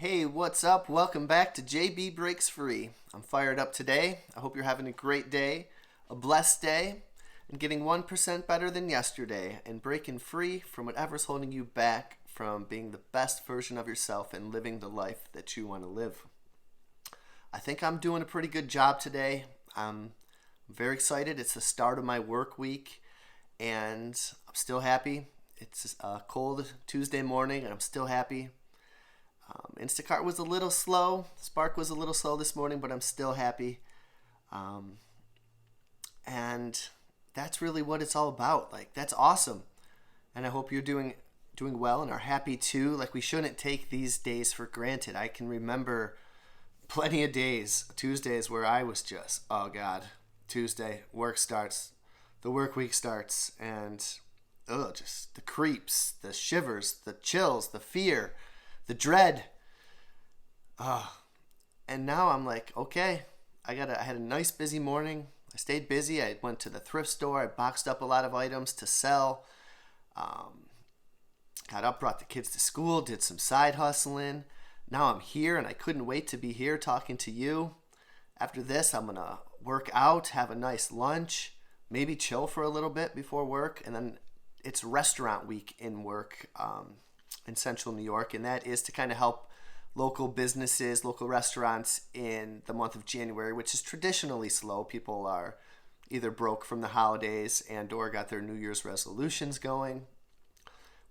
Hey, what's up? Welcome back to JB Breaks Free. I'm fired up today. I hope you're having a great day, a blessed day, and getting 1% better than yesterday and breaking free from whatever's holding you back from being the best version of yourself and living the life that you want to live. I think I'm doing a pretty good job today. I'm very excited. It's the start of my work week, and I'm still happy. It's a cold Tuesday morning, and I'm still happy. Instacart was a little slow. Spark was a little slow this morning, but I'm still happy. And that's really what it's all about. Like, that's awesome. And I hope you're doing well and are happy too. Like, we shouldn't take these days for granted. I can remember plenty of days, Tuesdays, where I was just, oh God, Tuesday, work starts, the work week starts, and just the creeps, the shivers, the chills, the fear, the dread. And now I'm like, okay, I had a nice busy morning. I stayed busy. I went to the thrift store. I boxed up a lot of items to sell. Got up, brought the kids to school, did some side hustling. Now I'm here, and I couldn't wait to be here talking to you. After this, I'm going to work out, have a nice lunch, maybe chill for a little bit before work, and then it's restaurant week in work in central New York, and that is to kind of help local businesses, local restaurants in the month of January, which is traditionally slow. People are either broke from the holidays and or got their New Year's resolutions going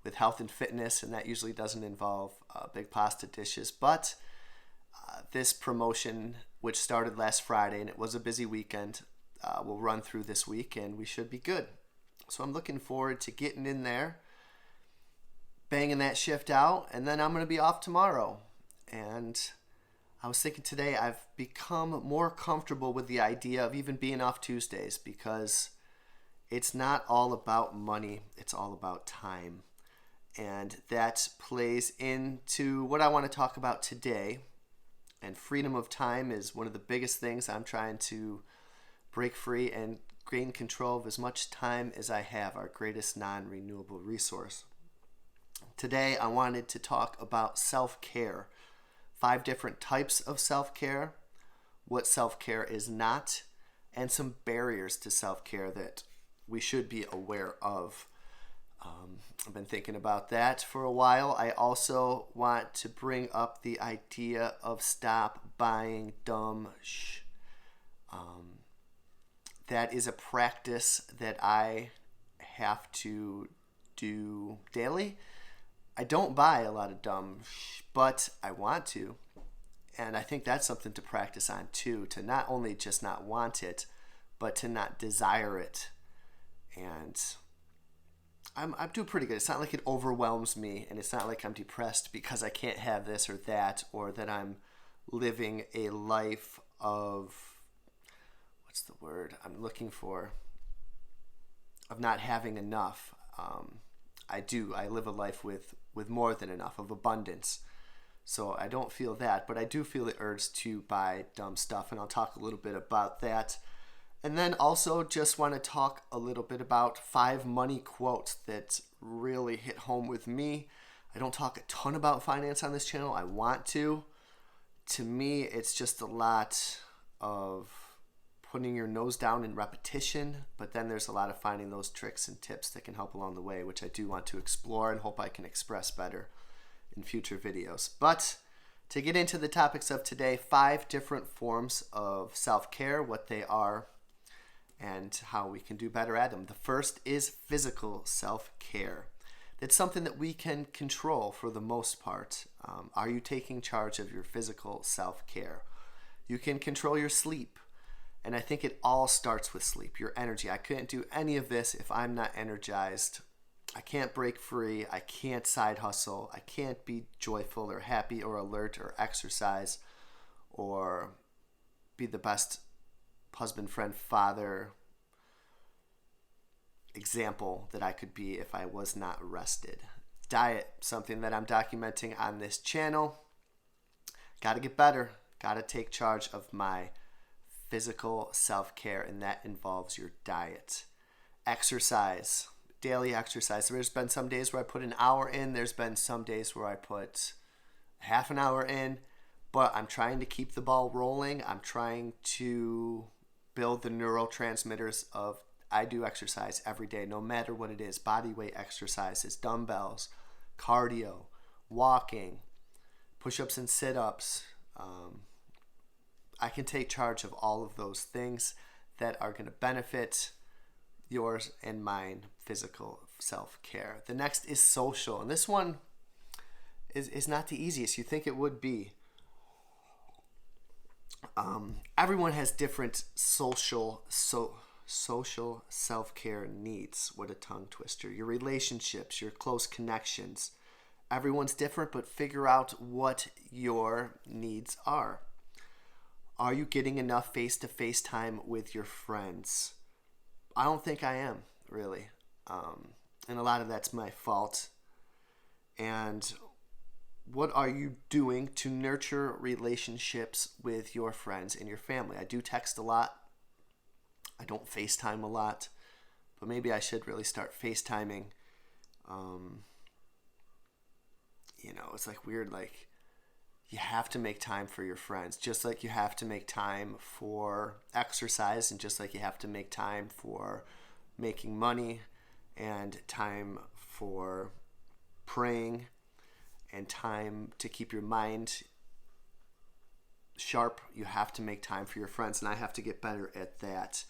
with health and fitness, and that usually doesn't involve big pasta dishes. But this promotion, which started last Friday, and it was a busy weekend, will run through this week, and we should be good. So I'm looking forward to getting in there, banging that shift out, and then I'm going to be off tomorrow. And I was thinking today I've become more comfortable with the idea of even being off Tuesdays because it's not all about money, it's all about time. And that plays into what I want to talk about today. And freedom of time is one of the biggest things I'm trying to break free and gain control of as much time as I have, our greatest non-renewable resource. Today I wanted to talk about self-care. 5 different types of self-care, what self-care is not, and some barriers to self-care that we should be aware of. I've been thinking about that for a while. I also want to bring up the idea of stop buying dumb that is a practice that I have to do daily. I don't buy a lot of dumb but I want to. And I think that's something to practice on too, to not only just not want it, but to not desire it. And I'm doing pretty good. It's not like it overwhelms me, and it's not like I'm depressed because I can't have this or that, or that I'm living a life of, what's the word I'm looking for? Of not having enough. I live a life with more than enough, of abundance. So I don't feel that, but I do feel the urge to buy dumb stuff, and I'll talk a little bit about that. And then also just want to talk a little bit about 5 money quotes that really hit home with me. I don't talk a ton about finance on this channel. I want to. To me, it's just a lot of putting your nose down in repetition, but then there's a lot of finding those tricks and tips that can help along the way, which I do want to explore and hope I can express better in future videos. But to get into the topics of today, 5 different forms of self-care, what they are, and how we can do better at them. The first is physical self-care. It's something that we can control for the most part. Are you taking charge of your physical self-care? You can control your sleep. And I think it all starts with sleep, your energy. I couldn't do any of this if I'm not energized. I can't break free. I can't side hustle. I can't be joyful or happy or alert or exercise or be the best husband, friend, father example that I could be if I was not rested. Diet, something that I'm documenting on this channel. Got to get better. Got to take charge of my physical self-care, and that involves your diet. Exercise, daily exercise. There's been some days where I put an hour in. There's been some days where I put half an hour in, but I'm trying to keep the ball rolling. I'm trying to build the neurotransmitters of I do exercise every day, no matter what it is. Body weight exercises, dumbbells, cardio, walking, push-ups and sit-ups. I can take charge of all of those things that are going to benefit yours and mine physical self-care. The next is social, and this one is not the easiest you think it would be. Everyone has different social self-care needs. What a tongue twister. Your relationships, your close connections. Everyone's different, but figure out what your needs are. Are you getting enough face-to-face time with your friends? I don't think I am, really. And a lot of that's my fault. And what are you doing to nurture relationships with your friends and your family? I do text a lot. I don't FaceTime a lot. But maybe I should really start FaceTiming. It's like weird, like you have to make time for your friends, just like you have to make time for exercise, and just like you have to make time for making money, and time for praying, and time to keep your mind sharp. You have to make time for your friends, and I have to get better at that.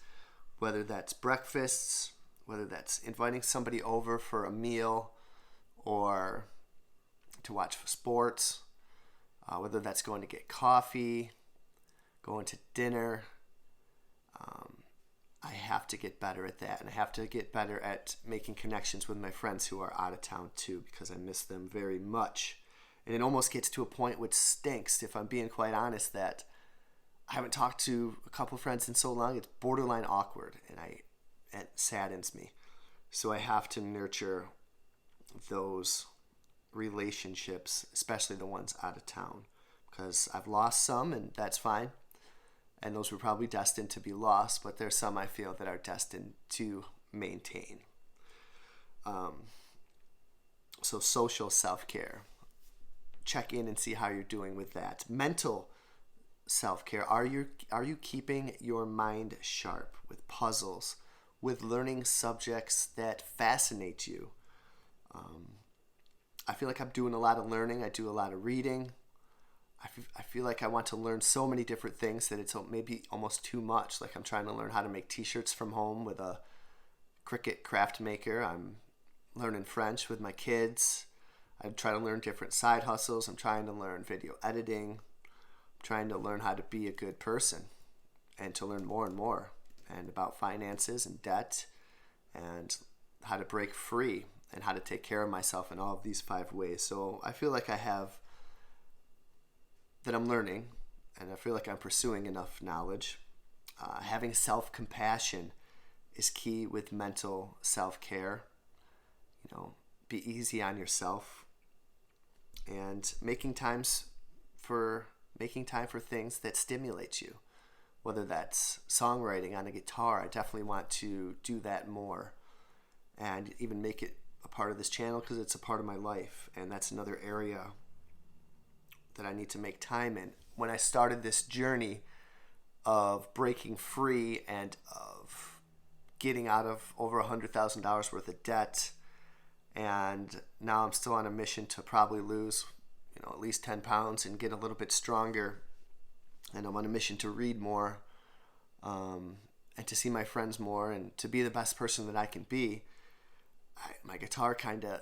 Whether that's breakfasts, whether that's inviting somebody over for a meal, or to watch sports, whether that's going to get coffee, going to dinner. I have to get better at that, and I have to get better at making connections with my friends who are out of town too, because I miss them very much. And it almost gets to a point which stinks, if I'm being quite honest, that I haven't talked to a couple friends in so long. It's borderline awkward, and it saddens me. So I have to nurture those relationships, especially the ones out of town, because I've lost some, and that's fine. And those were probably destined to be lost, but there's some I feel that are destined to maintain. So social self-care. Check in and see how you're doing with that. Mental self-care. Are you keeping your mind sharp with puzzles, with learning subjects that fascinate you? I feel like I'm doing a lot of learning. I do a lot of reading. I feel like I want to learn so many different things that it's maybe almost too much. Like I'm trying to learn how to make t-shirts from home with a Cricut craft maker. I'm learning French with my kids. I'm trying to learn different side hustles. I'm trying to learn video editing. I'm trying to learn how to be a good person and to learn more and more, and about finances and debt and how to break free and how to take care of myself in all of these 5 ways. So I feel like that I'm learning, and I feel like I'm pursuing enough knowledge. Having self-compassion is key with mental self-care. Be easy on yourself, and making time for things that stimulate you, whether that's songwriting on a guitar. I definitely want to do that more, and even make it a part of this channel, because it's a part of my life, and that's another area that I need to make time in. When I started this journey of breaking free and of getting out of over $100,000 worth of debt, and now I'm still on a mission to probably lose at least 10 pounds and get a little bit stronger, and I'm on a mission to read more, and to see my friends more, and to be the best person that I can be. My guitar kind of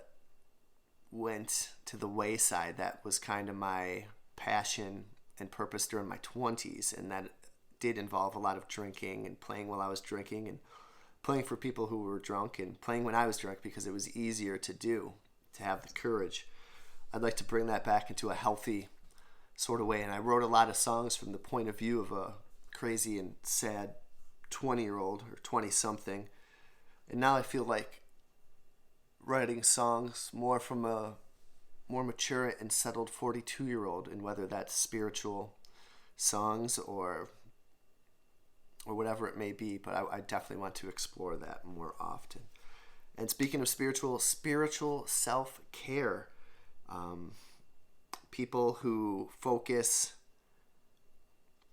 went to the wayside. That was kind of my passion and purpose during my 20s, and that did involve a lot of drinking and playing while I was drinking, and playing for people who were drunk, and playing when I was drunk, because it was easier to do, to have the courage. I'd like to bring that back into a healthy sort of way, and I wrote a lot of songs from the point of view of a crazy and sad 20-year-old or 20-something, and now I feel like writing songs more from a more mature and settled 42-year-old, and whether that's spiritual songs or whatever it may be, but I definitely want to explore that more often. And speaking of spiritual self-care, People who focus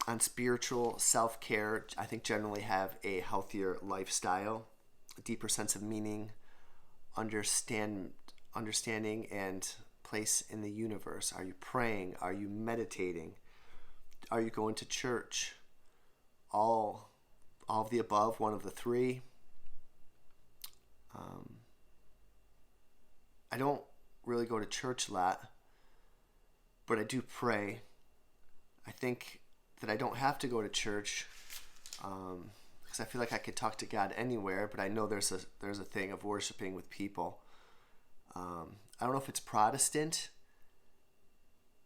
on spiritual self-care, I think, generally have a healthier lifestyle, a deeper sense of meaning, understanding, and place in the universe. Are you praying? Are you meditating? Are you going to church? All of the above, one of the three. I don't really go to church a lot, but I do pray. I think that I don't have to go to church because I feel like I could talk to God anywhere, but I know there's a thing of worshiping with people. I don't know if it's Protestant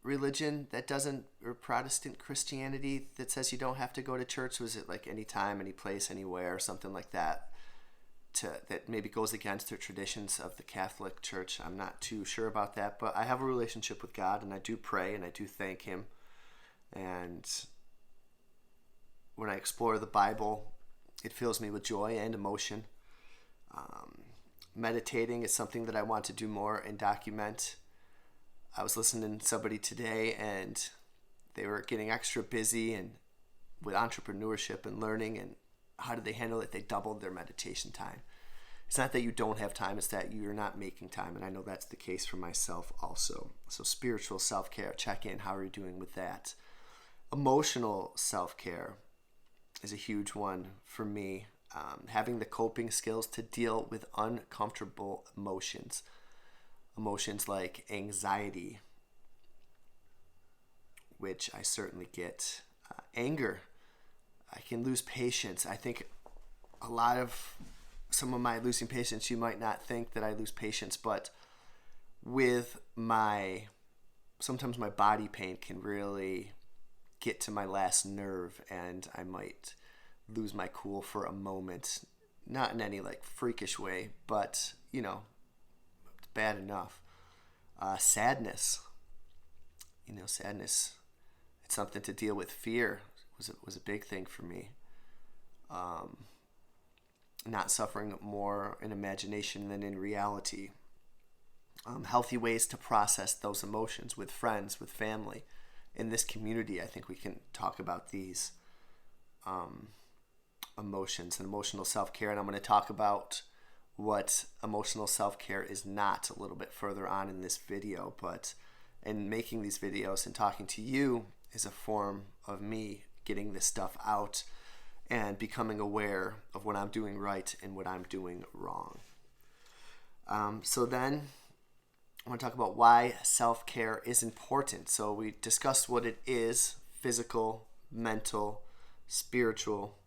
religion that doesn't, or Protestant Christianity that says you don't have to go to church. Was it like anytime, any place, anywhere, or something like that? That maybe goes against the traditions of the Catholic Church. I'm not too sure about that, but I have a relationship with God, and I do pray, and I do thank Him. And when I explore the Bible, it fills me with joy and emotion. Meditating is something that I want to do more and document. I was listening to somebody today, and they were getting extra busy and with entrepreneurship and learning, and how did they handle it? They doubled their meditation time. It's not that you don't have time, it's that you're not making time, and I know that's the case for myself also. So spiritual self-care, check in, how are you doing with that? Emotional self-care is a huge one for me. Having the coping skills to deal with uncomfortable emotions. Emotions like anxiety, which I certainly get. Anger. I can lose patience. I think some of my losing patience, you might not think that I lose patience, but sometimes my body pain can really get to my last nerve, and I might lose my cool for a moment. Not in any like freakish way, but it's bad enough. Sadness. Sadness. It's something to deal with. Fear was a big thing for me. Not suffering more in imagination than in reality. Healthy ways to process those emotions with friends, with family. In this community, I think we can talk about these emotions and emotional self-care. And I'm going to talk about what emotional self-care is not a little bit further on in this video. But in making these videos and talking to you is a form of me getting this stuff out and becoming aware of what I'm doing right and what I'm doing wrong. So then I want to talk about why self-care is important. So we discussed what it is: physical, mental, spiritual,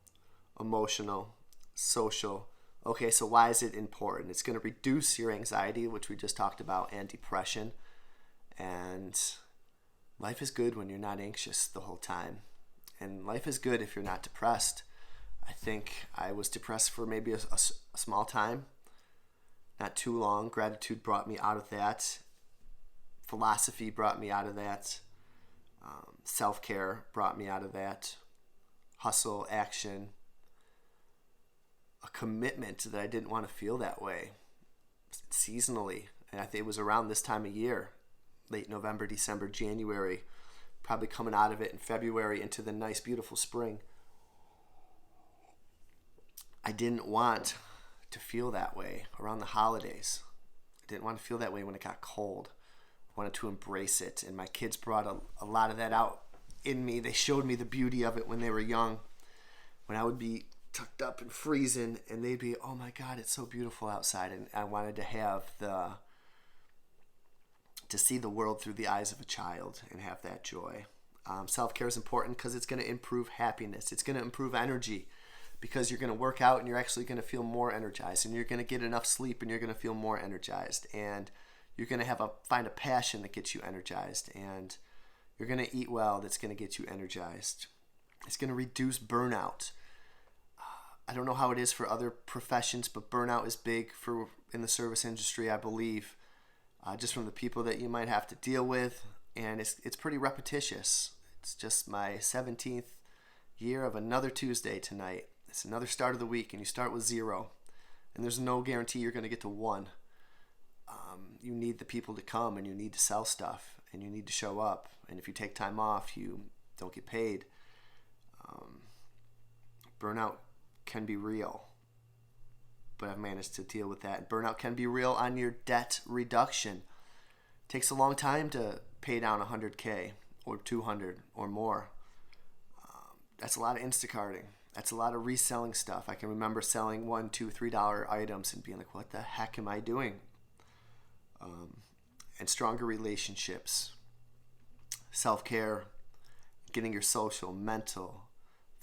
emotional, social. Okay, so why is it important? It's going to reduce your anxiety, which we just talked about, and depression. And life is good when you're not anxious the whole time. And life is good if you're not depressed. I think I was depressed for maybe a small time, not too long. Gratitude brought me out of that. Philosophy brought me out of that. Self-care brought me out of that. Hustle, action, a commitment that I didn't want to feel that way seasonally. And I think it was around this time of year, late November, December, January, probably coming out of it in February into the nice, beautiful spring. I didn't want to feel that way around the holidays. I didn't want to feel that way when it got cold. I wanted to embrace it. And my kids brought a lot of that out in me. They showed me the beauty of it when they were young. When I would be tucked up and freezing, and they'd be, oh my God, it's so beautiful outside. And I wanted to have to see the world through the eyes of a child and have that joy. Self-care is important because it's going to improve happiness. It's going to improve energy, because you're going to work out and you're actually going to feel more energized, and you're going to get enough sleep and you're going to feel more energized, and you're going to find a passion that gets you energized, and you're going to eat well that's going to get you energized. It's going to reduce burnout. I don't know how it is for other professions, but burnout is big in the service industry, I believe, just from the people that you might have to deal with, and it's pretty repetitious. It's just my 17th year of another Tuesday tonight. It's another start of the week, and you start with 0, and there's no guarantee you're going to get to 1. You need the people to come, and you need to sell stuff, and you need to show up. And if you take time off, you don't get paid. Burnout can be real, but I've managed to deal with that. Burnout can be real on your debt reduction. It takes a long time to pay down $100K or $200 or more. That's a lot of Instacarting. That's a lot of reselling stuff. I can remember selling $1, $2, $3 items and being like, what the heck am I doing? And stronger relationships, self-care, getting your social, mental,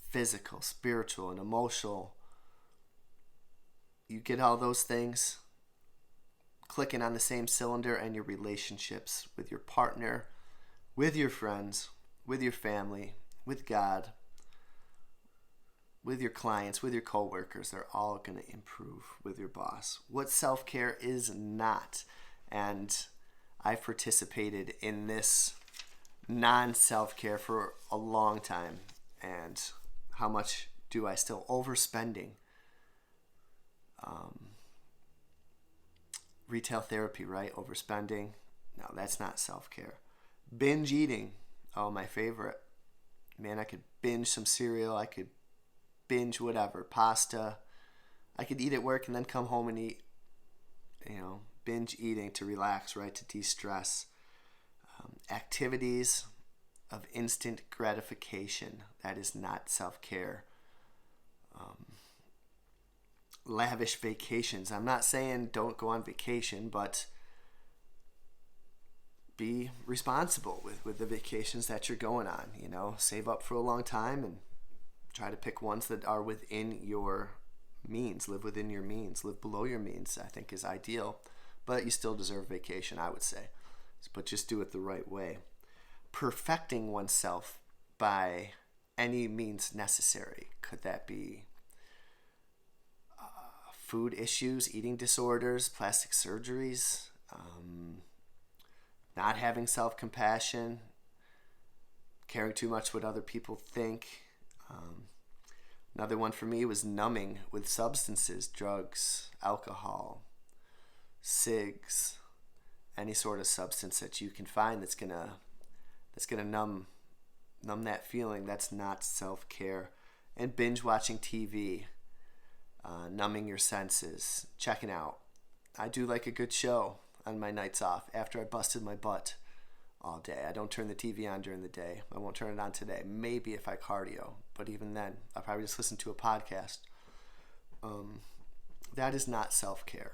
physical, spiritual, and emotional. You get all those things clicking on the same cylinder, and your relationships with your partner, with your friends, with your family, with God, with your clients, with your coworkers, they're all going to improve with your boss. What self-care is not. And I've participated in this non-self-care for a long time. And how much do I still overspending? Retail therapy, right? Overspending. No, that's not self-care. Binge eating. Oh, my favorite. Man, I could binge some cereal. I could binge whatever. Pasta. I could eat at work and then come home and eat. Binge eating to relax, right? To de-stress. Activities of instant gratification. That is not self-care. Lavish vacations. I'm not saying don't go on vacation, but be responsible with the vacations that you're going on. Save up for a long time and try to pick ones that are within your means. Live within your means. Live below your means, I think, is ideal. But you still deserve vacation, I would say. But just do it the right way. Perfecting oneself by any means necessary. Could that be food issues, eating disorders, plastic surgeries, not having self-compassion, caring too much what other people think. Another one for me was numbing with substances, drugs, alcohol, cigs, any sort of substance that you can find that's gonna numb that feeling. That's not self-care. And binge watching TV. Numbing your senses, checking out. I do like a good show on my nights off after I busted my butt all day. I don't turn the TV on during the day. I won't turn it on today. Maybe if I cardio, but even then, I'll probably just listen to a podcast. That is not self-care.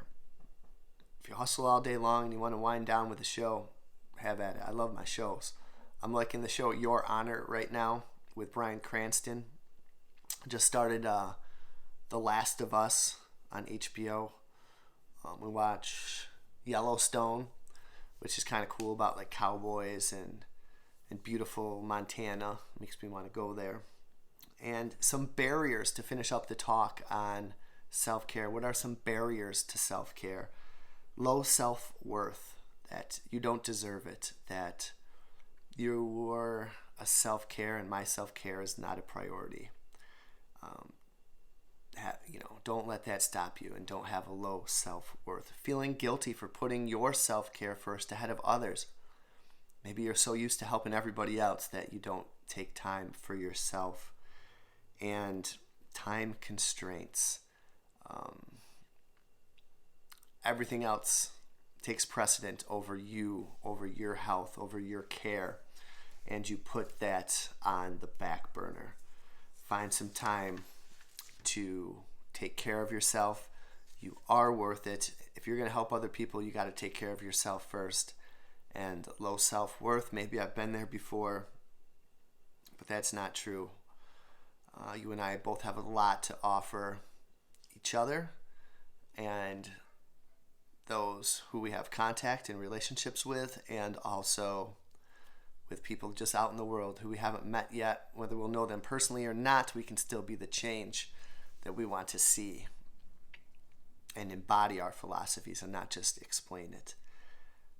If you hustle all day long and you want to wind down with a show, have at it. I love my shows. I'm liking the show Your Honor right now with Bryan Cranston. Just started The Last of Us on HBO. We watch Yellowstone, which is kind of cool, about like cowboys and beautiful Montana. Makes me want to go there. And some barriers to finish up the talk on self-care. What are some barriers to self-care? Low self-worth, that you don't deserve it, that your self-care and my self-care is not a priority. Don't let that stop you, and don't have a low self-worth. Feeling guilty for putting your self-care first ahead of others. Maybe you're so used to helping everybody else that you don't take time for yourself. And time constraints. Everything else takes precedent over you, over your health, over your care. And you put that on the back burner. Find some time to take care of yourself. You are worth it. If you're going to help other people, you got to take care of yourself first. And low self-worth, maybe I've been there before, but that's not true. You and I both have a lot to offer each other and those who we have contact and relationships with, and also with people just out in the world who we haven't met yet. Whether we'll know them personally or not, we can still be the change that we want to see and embody our philosophies and not just explain it.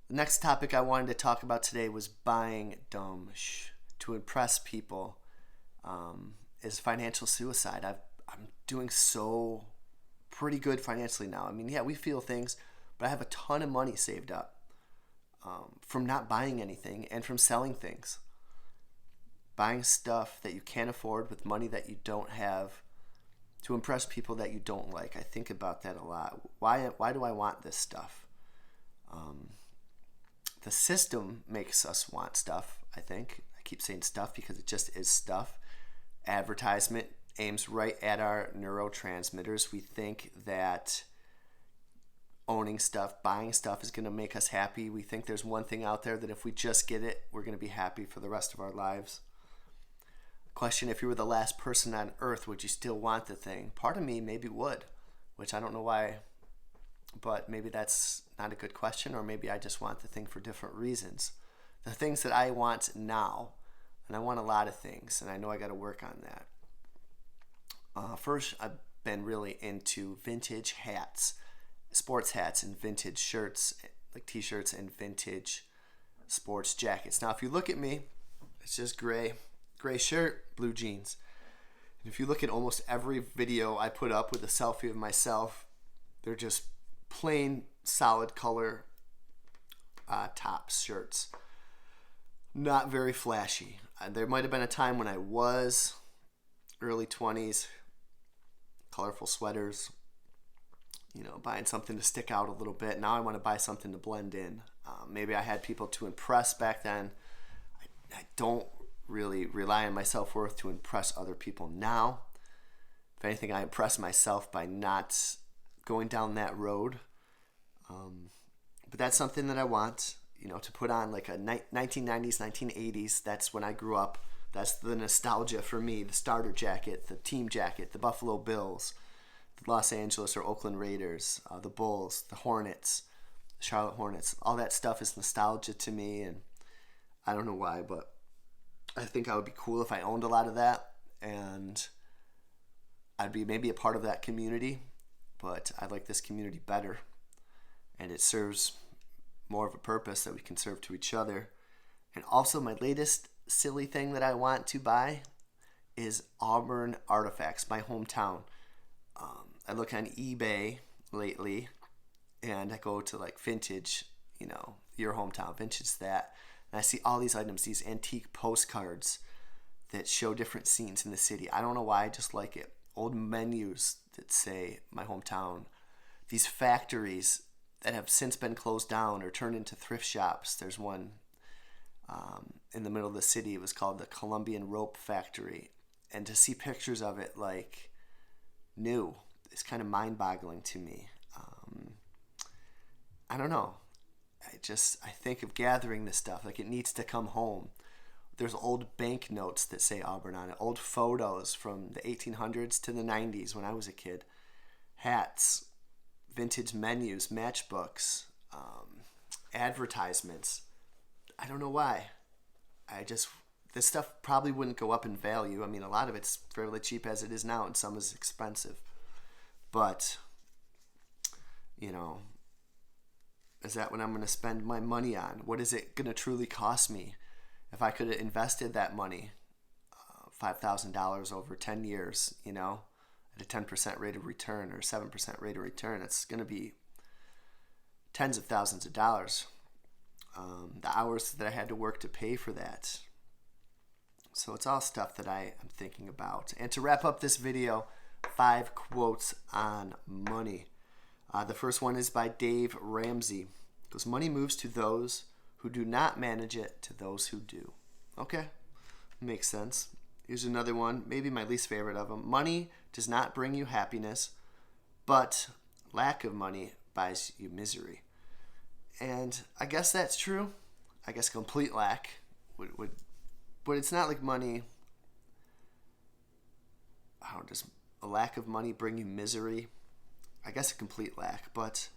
The next topic I wanted to talk about today was buying dumb to impress people is financial suicide. I'm doing so pretty good financially now. I mean, yeah, we feel things, but I have a ton of money saved up. from not buying anything and from selling things. Buying stuff that you can't afford with money that you don't have to impress people that you don't like. I think about that a lot. Why do I want this stuff? The system makes us want stuff, I think. I keep saying stuff because it just is stuff. Advertisement aims right at our neurotransmitters. We think that owning stuff, buying stuff is going to make us happy. We think there's one thing out there that if we just get it, we're going to be happy for the rest of our lives. Question, if you were the last person on earth, would you still want the thing? Part of me maybe would, which I don't know why, but maybe that's not a good question, or maybe I just want the thing for different reasons. The things that I want now, and I want a lot of things, and I know I got to work on that. First, I've been really into vintage hats, sports hats and vintage shirts, like t-shirts and vintage sports jackets. Now, if you look at me, it's just gray shirt, blue jeans. And if you look at almost every video I put up with a selfie of myself, they're just plain solid color tops, shirts. Not very flashy. There might have been a time when I was early 20s, colorful sweaters, buying something to stick out a little bit. Now I want to buy something to blend in. Maybe I had people to impress back then. I don't really rely on my self-worth to impress other people now. If anything, I impress myself by not going down that road. But that's something that I want, to put on like a 1990s, 1980s. That's when I grew up. That's the nostalgia for me. The starter jacket, the team jacket, the Buffalo Bills, the Los Angeles or Oakland Raiders, the Bulls, the Hornets, the Charlotte Hornets. All that stuff is nostalgia to me, and I don't know why, but I think I would be cool if I owned a lot of that, and I'd be maybe a part of that community, but I like this community better, and it serves more of a purpose that we can serve to each other. And also, my latest silly thing that I want to buy is Auburn Artifacts, my hometown. I look on eBay lately, and I go to like vintage, your hometown, vintage that. And I see all these items, these antique postcards that show different scenes in the city. I don't know why, I just like it. Old menus that say my hometown. These factories that have since been closed down or turned into thrift shops. There's one in the middle of the city. It was called the Colombian Rope Factory. And to see pictures of it like new, it's kind of mind-boggling to me. I don't know. I think of gathering this stuff. Like, it needs to come home. There's old banknotes that say Auburn on it. Old photos from the 1800s to the 90s when I was a kid. Hats, vintage menus, matchbooks, advertisements. I don't know why. This stuff probably wouldn't go up in value. I mean, a lot of it's fairly cheap as it is now, and some is expensive. But, is that what I'm going to spend my money on? What is it going to truly cost me? If I could have invested that money, $5,000 over 10 years, at a 10% rate of return or 7% rate of return, it's going to be tens of thousands of dollars. The hours that I had to work to pay for that. So it's all stuff that I am thinking about. And to wrap up this video, 5 quotes on money. The first one is by Dave Ramsey. It goes, money moves to those who do not manage it to those who do. Okay, makes sense. Here's another one, maybe my least favorite of them. Money does not bring you happiness, but lack of money buys you misery. And I guess that's true. I guess complete lack would but it's not like money. Does a lack of money bring you misery? I guess a complete lack, but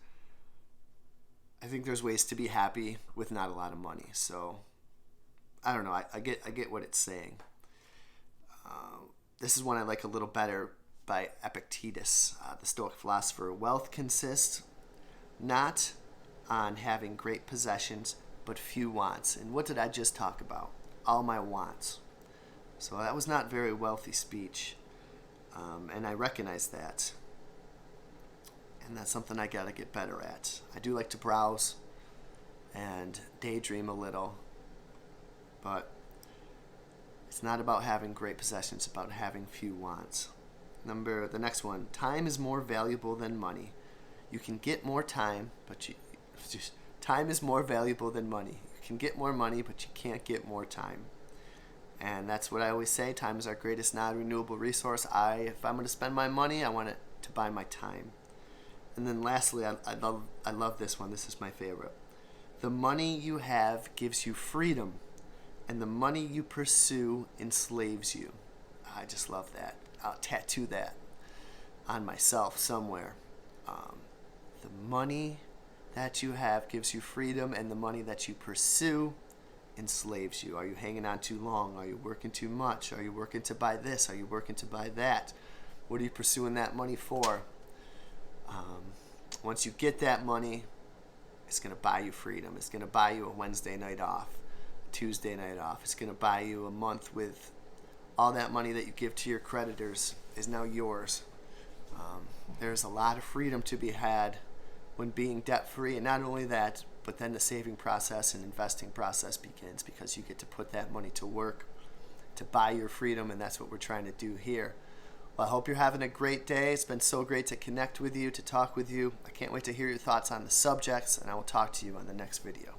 I think there's ways to be happy with not a lot of money. So I don't know. I get what it's saying. This is one I like a little better, by Epictetus, the Stoic philosopher. Wealth consists not on having great possessions, but few wants. And what did I just talk about? All my wants. So that was not very wealthy speech, and I recognize that. And that's something I gotta get better at. I do like to browse. and daydream a little. But it's not about having great possessions, it's about having few wants. The next one, time is more valuable than money. You can get more time, but time is more valuable than money. You can get more money, but you can't get more time. And that's what I always say, time is our greatest non-renewable resource. If I'm going to spend my money, I want it to buy my time. And then lastly, I love this one. This is my favorite. The money you have gives you freedom, and the money you pursue enslaves you. I just love that. I'll tattoo that on myself somewhere. The money that you have gives you freedom, and the money that you pursue enslaves you. Are you hanging on too long? Are you working too much? Are you working to buy this? Are you working to buy that? What are you pursuing that money for? Once you get that money, it's going to buy you freedom. It's going to buy you a Wednesday night off, a Tuesday night off. It's going to buy you a month with all that money that you give to your creditors is now yours. There's a lot of freedom to be had when being debt-free, and not only that, but then the saving process and investing process begins, because you get to put that money to work to buy your freedom, and that's what we're trying to do here. Well, I hope you're having a great day. It's been so great to connect with you, to talk with you. I can't wait to hear your thoughts on the subjects, and I will talk to you on the next video.